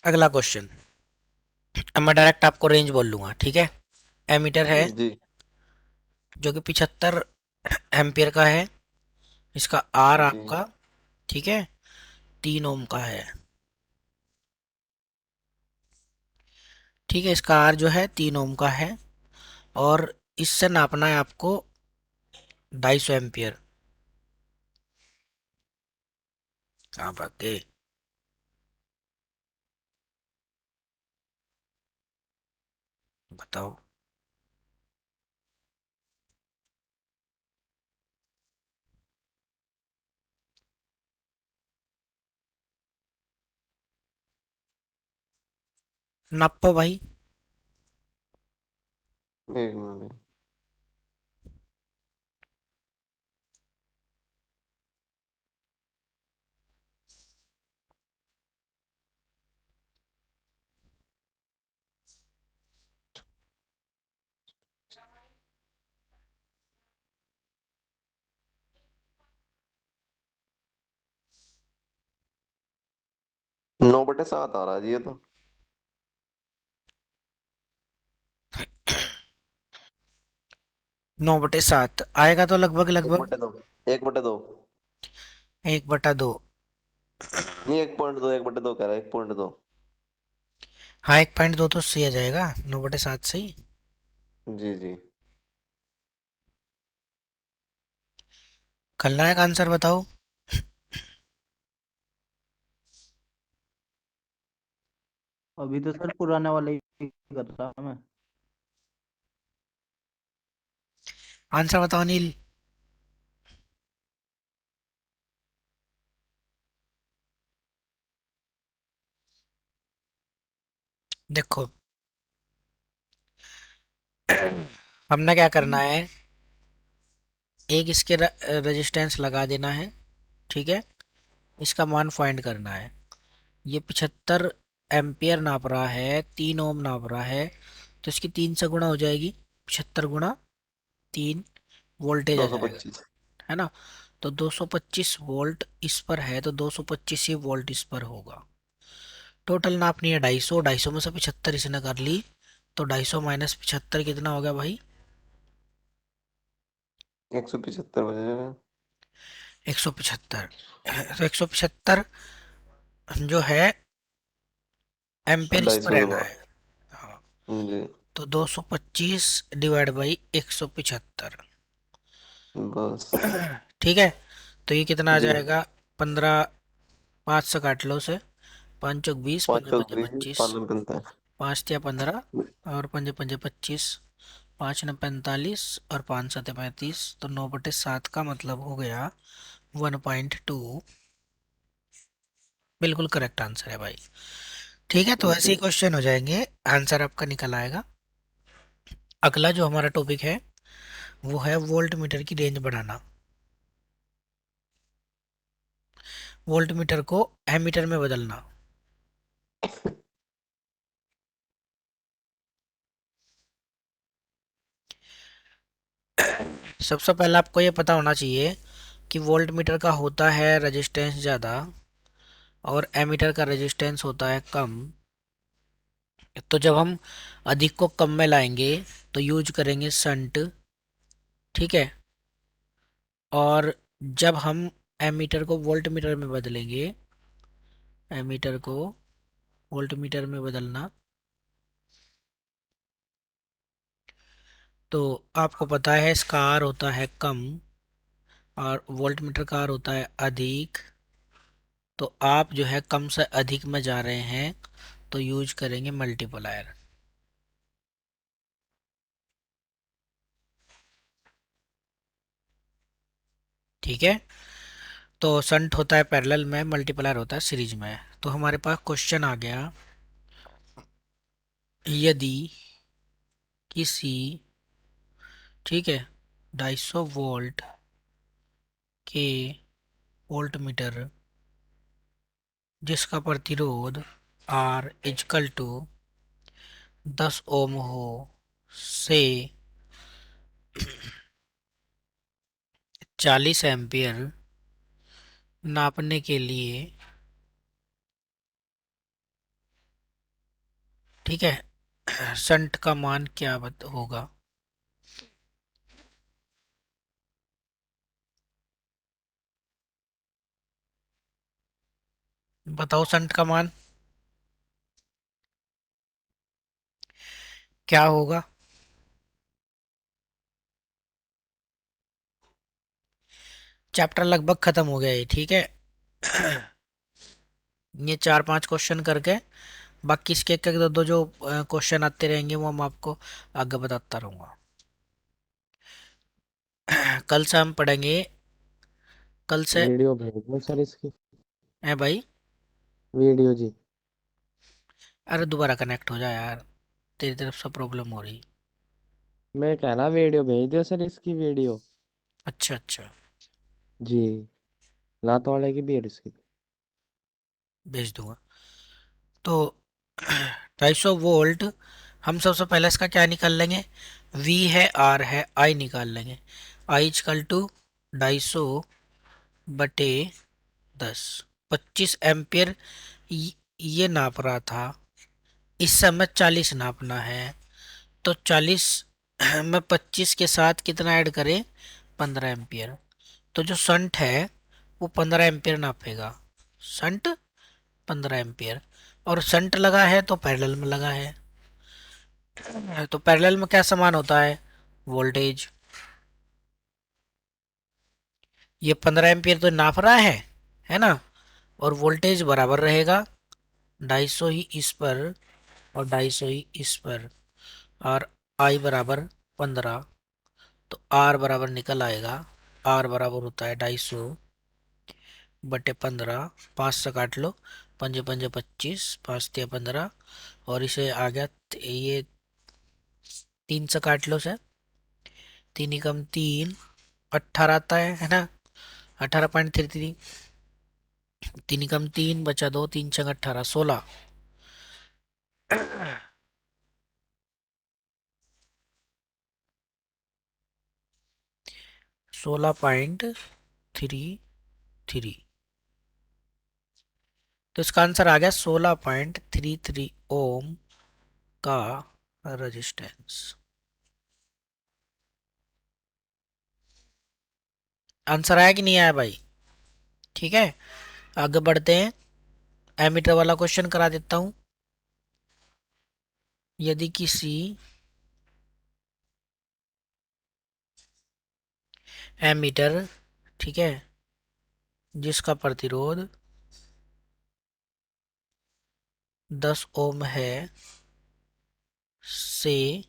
अगला क्वेश्चन। अब मैं डायरेक्ट आपको रेंज बोल लूंगा, ठीक है। एमीटर है जी। जो कि 75 एम्पियर का है। इसका आर जी। आपका, ठीक है, 3 ओम का है। ठीक है, इसका आर जो है 3 ओम का है। और इससे नापना है आपको 250 एम्पियर। कहाँ भाग गए? बताओ। नापो भाई। एक मिनट। 9/7 आ रहा है जी ये तो। 9/7 आएगा तो लगभग एक लगभग बटे दो 1/2। 1/2। नहीं, 1.2, 1/2 कह रहा है, 1.2। हाँ, 1.2 तो सही आ जाएगा, 9/7 सही। जी जी। खलनायक आंसर बताओ। अभी तो सर पुराने वाले ही कर रहा मैं। आंसर बताओ नील। देखो, हमने क्या करना है, एक इसके रेजिस्टेंस लगा देना है, ठीक है। इसका मान फाइंड करना है। ये 75 एम्पियर नाप रहा है, 3 ओम नाप रहा है। तो इसकी 3 से गुणा हो जाएगी। 75 गुणा 3 वोल्टेज आ दो सौ जाएगा, पच्चीस है ना। तो 225 वोल्ट इस पर है, तो 225 ही वोल्ट इस पर होगा। टोटल नापनी है 250, 250 में से 75 इसने कर ली। तो 250 - 75 कितना हो गया भाई? 175 बजे। 175। तो 175 जो है एम्पियर इस ढाई पर सौ के रहना है। बाद। हाँ। जी। तो 225 डिवाइड बाई 175। बस। ठीक है। तो ये कितना आ जी। जाएगा? 15। 5 से काट लो उसे। 5 × 20, पाँच पंजे चौक पंजे बीस, 25। पालन बनता है। 5 × 15 और पंजे पंजे 25। 5 × 9 = 45 और 5 × 7 = 35। तो 9/7 का मतलब हो गया 1.2। बिल्कुल करेक्ट आंसर है भाई। ठीक है, तो ऐसे जी। ही क्वेश्चन हो जाएंगे। आंसर आपका निकल आएगा। अगला जो हमारा टॉपिक है वो है वोल्ट मीटर की रेंज बढ़ाना। वोल्ट मीटर को एमीटर में बदलना। सबसे पहले आपको ये पता होना चाहिए कि वोल्ट मीटर का होता है रेजिस्टेंस ज़्यादा और एमीटर का रेजिस्टेंस होता है कम। तो जब हम अधिक को कम में लाएंगे तो यूज करेंगे शंट, ठीक है। और जब हम एमीटर को वोल्ट मीटर में बदलेंगे, एमीटर को वोल्ट मीटर में बदलना, तो आपको पता है इसका आर होता है कम और वोल्ट मीटर का आर होता है अधिक। तो आप जो है कम से अधिक में जा रहे हैं तो यूज करेंगे मल्टीप्लायर। ठीक है। तो संट होता है पैरेलल में, मल्टीप्लायर होता है सीरीज में। तो हमारे पास क्वेश्चन आ गया, यदि किसी, ठीक है, 250 वोल्ट के वोल्ट मीटर जिसका प्रतिरोध R इजकल टू 10 ओम हो से 40 एम्पियर, नापने के लिए ठीक है। संट का मान क्या होगा? बताओ संट का मान क्या होगा? चैप्टर लगभग खत्म हो गया है, ठीक है। ये 4-5 क्वेश्चन करके बाकी इसके एक एक दो दो जो क्वेश्चन आते रहेंगे वो हम आपको आगे बताता रहूंगा। कल से हम पढ़ेंगे। कल से। वीडियो भेज दो सर इसकी। है भाई। वीडियो जी। अरे दोबारा कनेक्ट हो जा यार, तेरी तरफ से प्रॉब्लम हो रही। मैं कह रहा वीडियो भेज दो सर इसकी वीडियो। अच्छा अच्छा, जी। लात वाले की भी और इसकी भी। भेज दूंगा। तो 250 वोल्ट, हम सबसे पहले इसका क्या निकाल लेंगे? V है, R है, I निकाल लेंगे। I इजकल टू 250 बटे 10, 25 एम्पियर। ये नाप रहा था, इस समय 40 नापना है। तो 40 में 25 के साथ कितना ऐड करें? 15 एम्पियर। तो जो संट है वो 15 एम्पियर नापेगा। Shunt 15 ampere. और संट लगा है तो पैरेलल में लगा है। तो पैरेलल में क्या समान होता है? वोल्टेज। ये 15 एम्पियर तो नाप रहा है ना। और वोल्टेज बराबर रहेगा 250 ही इस पर और 250 ही इस पर। और आई बराबर 15। तो आर बराबर निकल आएगा। आर बराबर होता है 250 बटे 15। 5 से काट लो, पंजे पंजे 25, 5 तिया 15। और इसे आ गया ये 3 से काट लो सर, 3 एकम 3, 18 आता है ना। 18.33। 3 एकम 3 बचा 2, 3 छंग 18, 16। 16.33। तो इसका आंसर आ गया 16.33 ओम का रेजिस्टेंस। आंसर आया कि नहीं आया भाई? ठीक है, आगे बढ़ते हैं। एमीटर वाला क्वेश्चन करा देता हूं। यदि किसी एमीटर, ठीक है, जिसका प्रतिरोध 10 ओम है से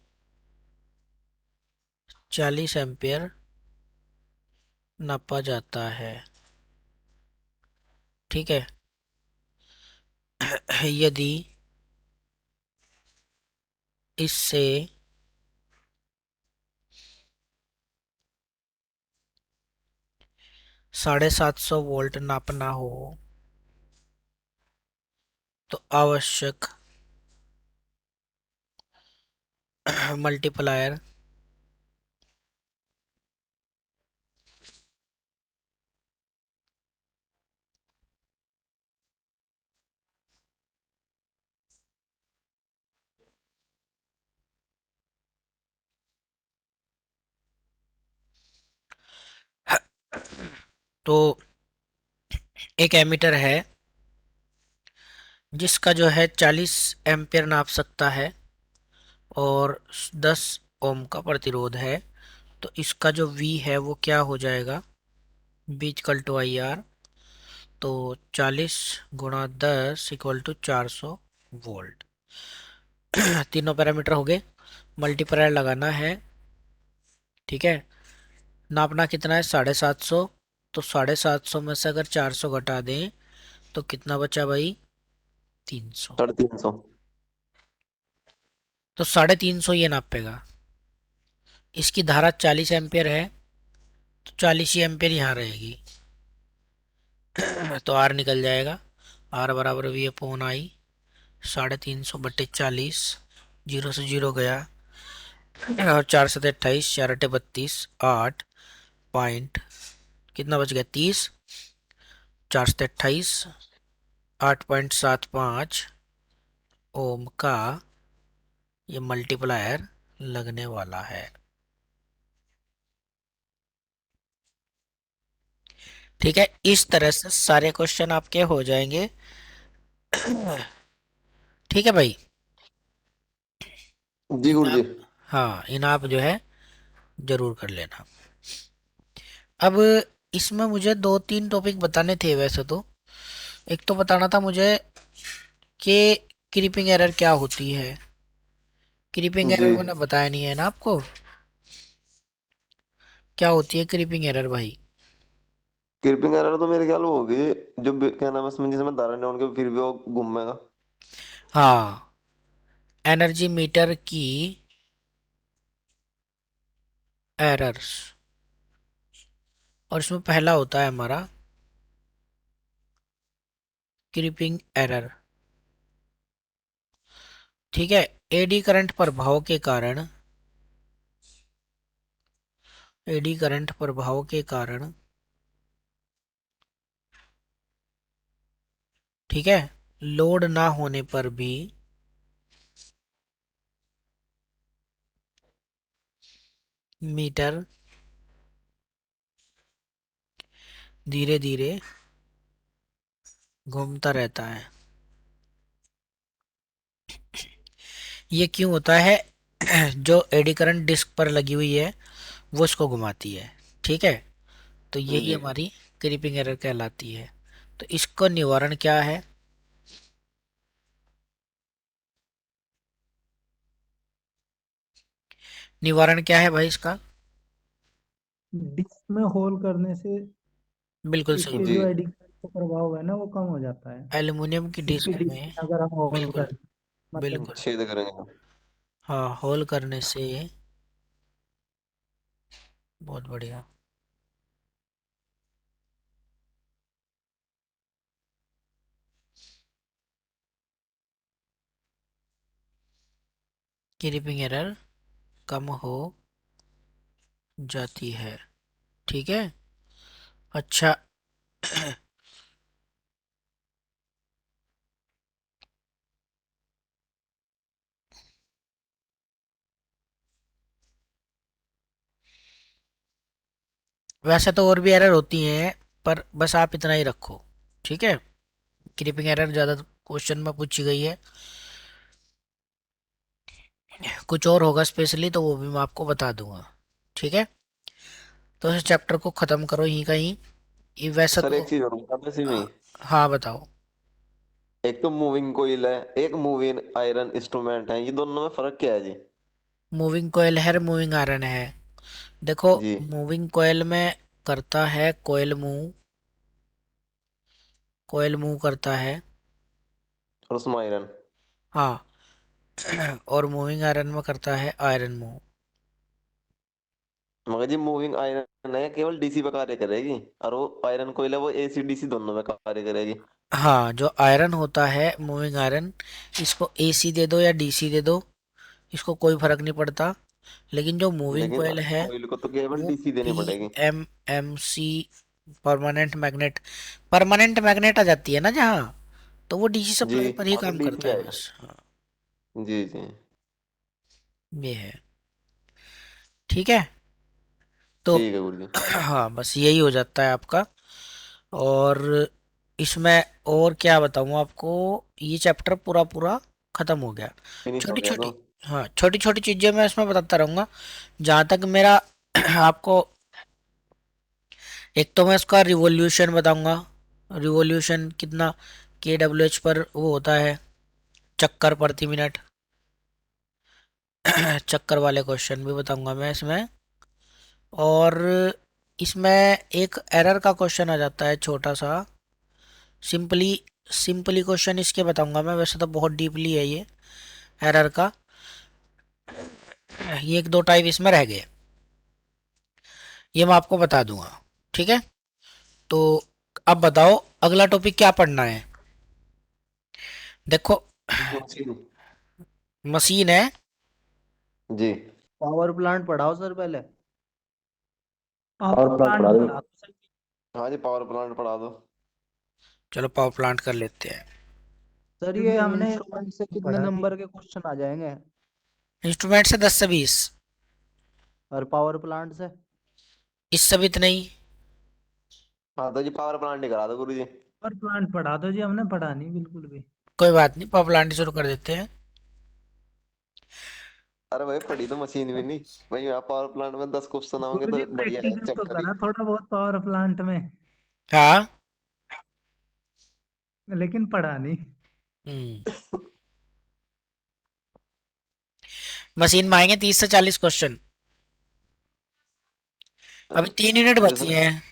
40 एम्पियर नापा जाता है, ठीक है। यदि इससे 750 वोल्ट नापना हो तो आवश्यक मल्टीप्लायर तो एक एमीटर है जिसका जो है 40 एम्पियर नाप सकता है और 10 ओम का प्रतिरोध है। तो इसका जो V है वो क्या हो जाएगा? V equal to IR। तो 40 × 10 = 400 वोल्ट। तीनों पैरामीटर हो गए। मल्टीप्लायर लगाना है, ठीक है। नापना कितना है? 750। तो 750 में से अगर 400 घटा दें तो कितना बचा भाई? 300। 350। तो 350 ये नापेगा। इसकी धारा 40 एम्पियर है तो 40 ही एम्पियर यहाँ रहेगी। तो आर निकल जाएगा। आर बराबर V/I। 350 बटे 40, जीरो से जीरो गया और 4 × 7 = 28, 4 × 8 = 32, 8 पॉइंट कितना बच गया? 30। 4 से 28, 8.75 ओम का ये मल्टीप्लायर लगने वाला है। ठीक है, इस तरह से सारे क्वेश्चन आपके हो जाएंगे। ठीक है भाई। जी इन गुरु जी। आप, हाँ इन आप जो है जरूर कर लेना। अब इसमें मुझे दो तीन टॉपिक बताने थे वैसे तो। एक तो बताना था मुझे कि क्रीपिंग एरर क्या होती है। क्रीपिंग जी एरर मैंने बताया नहीं है ना आपको, क्या होती है क्रीपिंग एरर भाई। कृपिंग एरर तो मेरे ख्याल वो होगी, जो क्या नाम है इसमें, जिसमें धारा नहीं उनके फिर भी वो घूमेगा। हाँ, एनर्जी मीटर की एरर्स, और इसमें पहला होता है हमारा क्रीपिंग एरर। ठीक है, एडी करंट प्रभाव के कारण, एडी करंट प्रभाव के कारण, ठीक है, लोड ना होने पर भी मीटर धीरे धीरे घूमता रहता है। ये क्यों होता है? जो एडी करंट डिस्क पर लगी हुई है वो इसको घुमाती है। ठीक है, तो यही जी। हमारी क्रीपिंग एरर कहलाती है। तो इसको निवारण क्या है? निवारण क्या है भाई इसका? डिस्क में होल करने से बिल्कुल सही इसके जी जो एडिक्शन का प्रभाव है ना वो कम हो जाता है। एल्युमिनियम की इसकी डिस्क डिस्क में। में अगर हम होल बिल्कुल करें मतलब। बिल्कुल। छेद करेंगे। हाँ, होल करने से। बहुत बढ़िया। क्रीपिंग एरर कम हो जाती है। ठीक है। अच्छा। वैसे तो और भी एरर होती हैं, पर बस आप इतना ही रखो। ठीक है, क्रीपिंग एरर ज्यादा क्वेश्चन में पूछी गई है। कुछ और होगा स्पेशली तो वो भी मैं आपको बता दूंगा। ठीक है, तो इस चैप्टर को खत्म करो यहीं कहीं। ये वैसे सर तो। एक चीज और बता दो इसी में ही। हाँ बताओ। एक तो मूविंग कोइल है, एक मूविंग आयरन इंस्ट्रूमेंट है, ये दोनों में फर्क क्या है जी? मूविंग कोयल है, मूविंग आयरन है। देखो, जी। मूविंग कोयल में करता है कोयल मूव, कोयल मूव करता है। और उसमें आयरन। हाँ। और मूविंग आयरन में करता है आयरन मूव। मगर जी मूविंग आयरन है केवल डीसी पे कार्य करेगी, और वो आयरन कोइल है वो एसी डीसी दोनों में कार्य करेगी। हाँ, जो आयरन होता है मूविंग आयरन, इसको एसी दे दो या डीसी दे दो, इसको कोई फर्क नहीं पड़ता। लेकिन जो मूविंग लेकिन कोयल है कोइल को तो केवल वो डीसी देनी पी पड़ेगी। M M C, permanent magnet, permanent magnet आ जाती है ना जहाँ, तो वो डीसी जी। सप्लाई पर ही हाँ तो काम डीसी करता है आएगा। बस। हाँ, जी जी। ये है। ठीक है, तो ठीक है गुरु जी। हाँ बस यही हो जाता है आपका। और इसमें और क्या बताऊँ आपको, ये चैप्टर पूरा पूरा खत्म हो गया। फिनिश हो छोटी गया तो। छोटी, हाँ छोटी छोटी चीजें मैं इसमें बताता रहूंगा जहाँ तक मेरा। आपको एक तो मैं इसका रिवॉल्यूशन बताऊंगा, रिवॉल्यूशन कितना KWH पर वो होता है, चक्कर प्रति मिनट। चक्कर वाले क्वेश्चन भी बताऊंगा मैं इसमें। और इसमें एक एरर का क्वेश्चन आ जाता है छोटा सा, सिंपली, सिंपली क्वेश्चन इसके बताऊंगा मैं, वैसे तो बहुत डीपली है ये एरर का। ये एक दो टाइप इसमें रह गए, ये मैं आपको बता दूंगा। ठीक है, तो अब बताओ अगला टॉपिक क्या पढ़ना है। देखो, मशीन। मशीन है। जी। पावर प्लांट पढ़ाओ सर पहले। और पावर प्लाट प्लांट पढ़ा दो। पढ़ा दो सर। हाँ जी पावर प्लांट पढ़ा दो। चलो पावर प्लांट कर लेते हैं। सर ये हमने इंस्ट्रूमेंट से कितने नंबर के क्वेश्चन आ जाएंगे? इंस्ट्रूमेंट से 10 से 20। और पावर प्लांट से? इससे भी इतना ही। हाँ तो जी पावर प्लांट ही करा दो गुरु जी। पावर प्लांट पढ़ा दो जी, हमने पढ़ा नहीं बिल्कुल भी। कोई बात नहीं, पावर प्लांट शुरू कर देते हैं। अरे भाई पढ़ी तो मशीन भी नहीं। भाई यहाँ पावर प्लांट में 10 क्वेश्चन आओगे गुरु तो जी बढ़िया है प्रैक्टिकल तो चैप्टर ही। करा थोड़ा बहुत पावर प्लांट में, हाँ। लेकिन पढ़ा नहीं। हम्म। मशीन में आएंगे 30 से 40 क्वेश्चन। अभी 3 यूनिट बची जैसे हैं।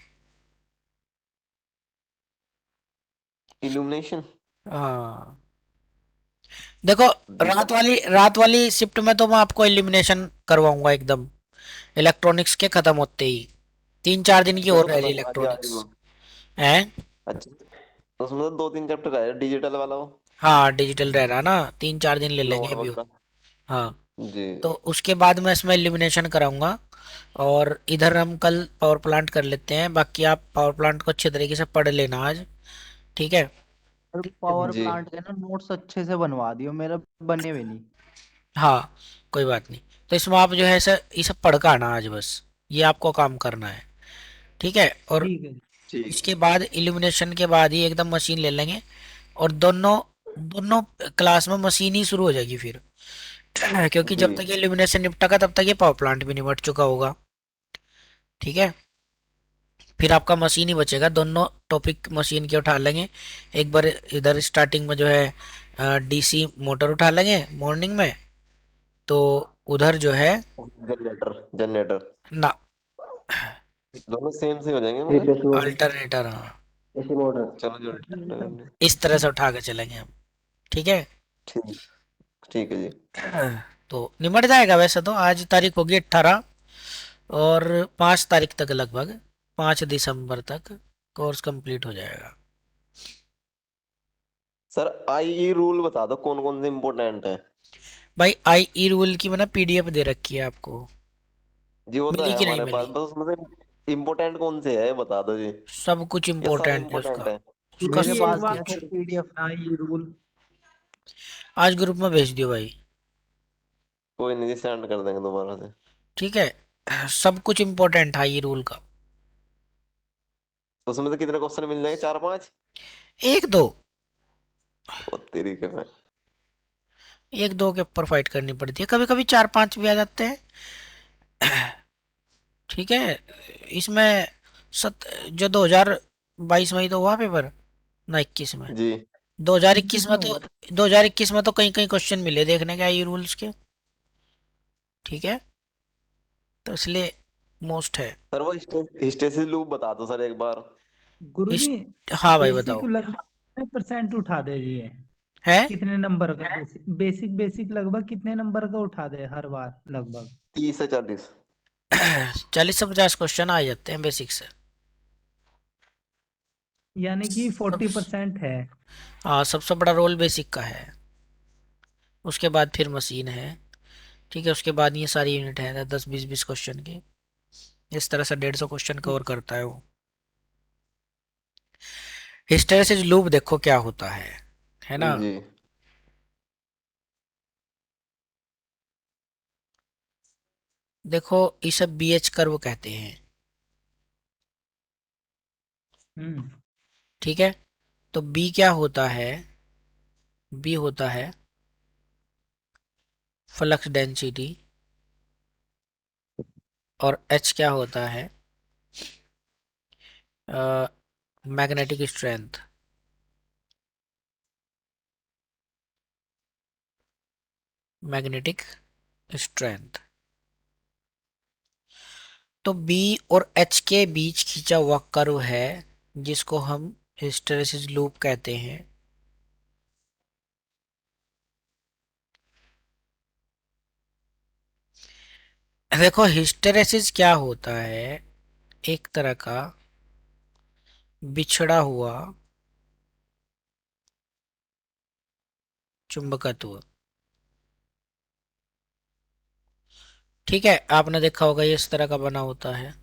इल्यूमिनेशन। हाँ। देखो, रात वाली शिफ्ट में तो मैं आपको एलिमिनेशन करवाऊंगा एकदम, इलेक्ट्रॉनिक्स के खत्म होते ही। 3-4 दिन की वो और तो रह रही खत्म हुआ जी आज इलेक्ट्रॉनिक्स वो। है। अच्छा तो उसमें तो 2-3 चैप्टर है डिजिटल वाला वो। हाँ, डिजिटल रह रहा ना, 3-4 दिन ले लेंगे नोट अभी वो। का। हाँ। जी। तो उसके बाद मैं इसमें एलिमिनेशन कराऊंगा। और इधर हम कल पावर प्लांट कर लेते हैं, बाकी आप पावर प्लांट को अच्छे तरीके से पढ़ लेना आज। ठीक है। और पावर जी प्लांट के ना नोट्स अच्छे से बनवा दियो, मेरे बने हुए नहीं। हाँ, कोई बात नहीं। तो इसमें आप जो है सर ये सब पढ़ के आना आज बस, ये आपको काम करना है। ठीक है। और ठीक है जी। ठीक। इसके बाद इल्यूमिनेशन के बाद ही एकदम मशीन ले लेंगे। और दोनों दोनों क्लास में मशीन ही शुरू हो जाएगी फिर। क्योंकि जी जब तक ये इल्यूमिनेशन निपटा तब तक ये पावर प्लांट भी निपट चुका होगा। ठीक है। फिर आपका मशीन ही बचेगा, दोनों टॉपिक मशीन के उठा लेंगे। एक बार इधर स्टार्टिंग में जो है डीसी मोटर उठा लेंगे मॉर्निंग में। तो उधर जो है जनरेटर जनरेटर ना, दोनों सेम से हो जाएंगे मतलब। AC motor. अल्टरनेटर, हाँ। AC motor. चलो जो अल्टरनेटर कर लो। इस तरह से उठा के चलेंगे हम। ठीक है। ठीक। ठीक है जी। तो निमट जाएगा वैसे तो। आज तारीख होगी 18, और 5 तारीख तक लगभग, 5 दिसंबर तक कोर्स कंप्लीट हो जाएगा। सर आई रूल बता दो कौन कौन से इम्पोर्टेंट है। भाई आई ई रूल की मैंने पीडीएफ दे रखी है आपको। जी वो तो मिली है कि नहीं हमारे पास, मिली? बस उसमें से इम्पोर्टेंट कौन से है बता दो जी। सब कुछ ये सारे इम्पोर्टेंट है इम्पोर्टेंट उसका। है। उसका मेरे सब पास भी है कुछ। सर पीडीएफ ना ये रूल। आज ग्रुप में भेज दियो भाई। कोई नहीं जी सेंड कर देंगे दोबारा से। ठीक है। सब कुछ इम्पोर्टेंट है ये रूल का। तो उसमें से कितने क्वेश्चन मिल जाएंगे, 4-5? एक दो, ओ तेरी के मैं। एक दो के ऊपर फाइट करनी पड़ती है, कभी कभी 4-5 भी आ जाते हैं। ठीक है। इसमें जो 2022 में ही तो हुआ पेपर, ना 21 में। जी 2021 21 में में तो हुआ था। 2021 में तो कई कई क्वेश्चन मिले देखने का ये रूल्स के। ठीक है। तो इसलिए मोस्ट है। सर वो हिस्टेसिस लूप बता दो सर एक बार। गुरुजी इस हाँ भाई बेसिक बताओ। लगभग कितने परसेंट उठा दे जी ये? है कितने नंबर का बेसिक बेसिक बेसिक लगभग कितने नंबर का उठा दे हर बार लगभग? 30 से 40। 40 से 50 क्वेश्चन आ जाते हैं बेसिक से। यानी कि सब 40% है। हाँ, सबसे बड़ा रोल बेसिक का है। उसके बाद फिर मशीन है। ठीक है। उसके बाद ये सारी यूनिट है 10-20-20 क्वेश्चन की। इस तरह से 150 क्वेश्चन कवर करता है वो। हिस्टैरिसीस लूप देखो क्या होता है ना। जी देखो, इसे बीएच कर्व कहते हैं। हम्म। ठीक है। तो बी क्या होता है? बी होता है फ्लक्स डेंसिटी। और एच क्या होता है? Magnetic strength. Magnetic strength. तो बी और एच के बीच खींचा हुआ कर्व है, जिसको हम हिस्टैरिसीस लूप कहते हैं। देखो, हिस्टैरिसीस क्या होता है? एक तरह का बिछड़ा हुआ चुंबकत्व। ठीक है। आपने देखा होगा ये इस तरह का बना होता है।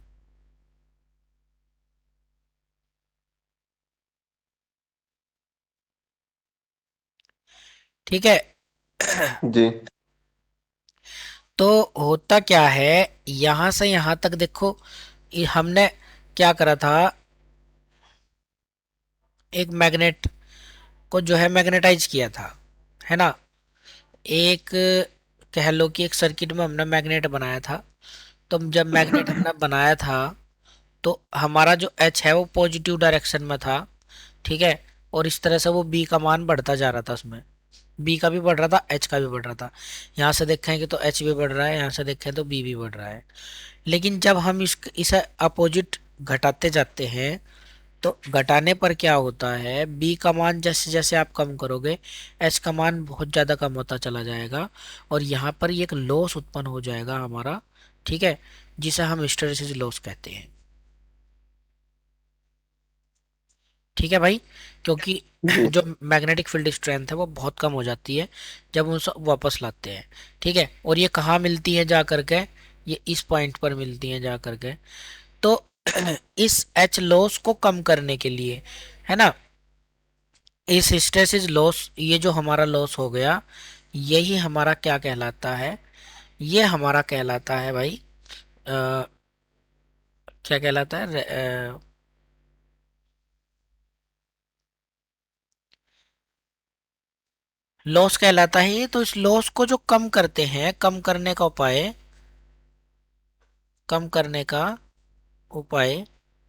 ठीक है। जी तो होता क्या है, यहां से यहां तक देखो, हमने क्या करा था, एक मैग्नेट को जो है मैग्नेटाइज किया था, है ना। एक, कह लो कि एक सर्किट में हमने मैग्नेट बनाया था। तो जब मैग्नेट हमने बनाया था, तो हमारा जो एच है वो पॉजिटिव डायरेक्शन में था, ठीक है। और इस तरह से वो बी का मान बढ़ता जा रहा था उसमें, बी का भी बढ़ रहा था, एच का भी बढ़ रहा था। यहाँ से देखेंगे तो एच भी बढ़ रहा है, यहाँ से देखें तो बी भी बढ़ रहा है। लेकिन जब हम इसे अपोजिट घटाते जाते हैं, तो घटाने पर क्या होता है, बी का मान जैसे जैसे आप कम करोगे, एच का मान बहुत ज़्यादा कम होता चला जाएगा। और यहाँ पर ये एक लॉस उत्पन्न हो जाएगा हमारा, ठीक है, जिसे हम हिस्टैरिसीस लॉस कहते हैं। ठीक है भाई, क्योंकि जी। जो मैग्नेटिक फील्ड स्ट्रेंथ है वो बहुत कम हो जाती है जब उसे वापस लाते हैं। ठीक है, और ये कहाँ मिलती है जा करके, ये इस पॉइंट पर मिलती है जा करके। तो इस एच लॉस को कम करने के लिए, है ना, इस हिस्टैरिसीस लॉस, ये जो हमारा लॉस हो गया, यही हमारा क्या कहलाता है, ये हमारा कहलाता है भाई, क्या कहलाता है, लॉस कहलाता है ये। तो इस लॉस को जो कम करते हैं, कम करने का उपाय, कम करने का उपाय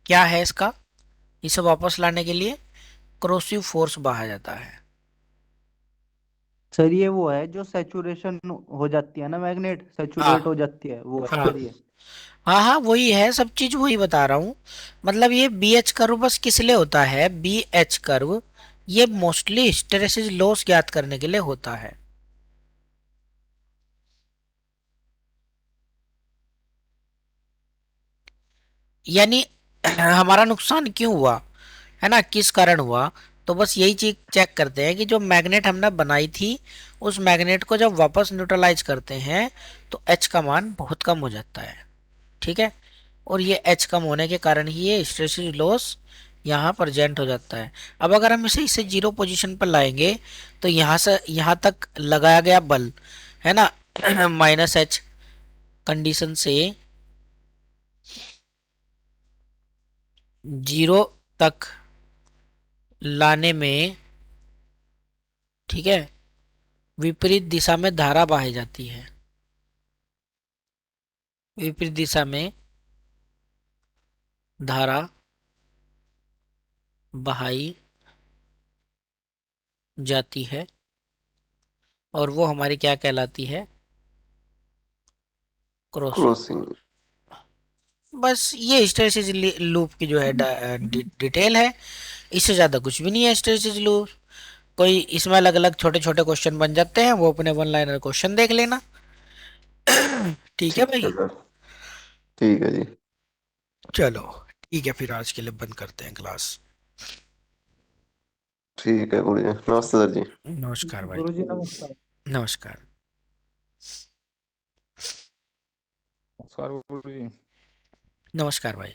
क्या है इसका, इसे वापस लाने के लिए क्रोसिव फोर्स बहा जाता है। सर ये वो है जो सैचुरेशन हो जाती है ना, मैग्नेट हाँ सैचुरेट हो जाती है, वो है हाँ सर ये। हाँ हाँ, वही है, सब चीज वही बता रहा हूँ। मतलब ये बी एच कर्व बस किस लिए होता है, बी एच कर्व ये मोस्टली हिस्टैरिसीस लॉस ज्ञात करने के लिए होता है। यानी हमारा नुकसान क्यों हुआ, है ना, किस कारण हुआ। तो बस यही चीज चेक करते हैं कि जो मैग्नेट हमने बनाई थी, उस मैग्नेट को जब वापस न्यूट्रलाइज करते हैं, तो एच का मान बहुत कम हो जाता है। ठीक है, और ये एच कम होने के कारण ही ये हिस्टैरिसीस लॉस यहाँ प्रेजेंट हो जाता है। अब अगर हम इसे जीरो पोजीशन पर लाएंगे, तो यहाँ से यहाँ तक लगाया गया बल, है ना, माइनस एच कंडीशन से जीरो तक लाने में, ठीक है, विपरीत दिशा में धारा बहाई जाती है, विपरीत दिशा में धारा बहाई जाती है, और वो हमारी क्या कहलाती है, क्रॉसिंग। क्रॉसिंग। बस ये हिस्टैरिसीस लूप की जो है डिटेल है, इससे ज्यादा कुछ भी नहीं है हिस्टैरिसीस लूप। कोई इसमें अलग अलग छोटे छोटे क्वेश्चन बन जाते हैं, वो अपने वन लाइनर क्वेश्चन देख लेना। ठीक है ठीक है भाई, सर। ठीक है जी। चलो ठीक है, फिर आज के लिए बंद करते हैं क्लास। ठीक है गुरुजी, नमस्ते सर जी। नमस्कार भाई। गुरुजी नमस्कार। नमस्कार। नमस्कार गुरु जी। नमस्कार भाई।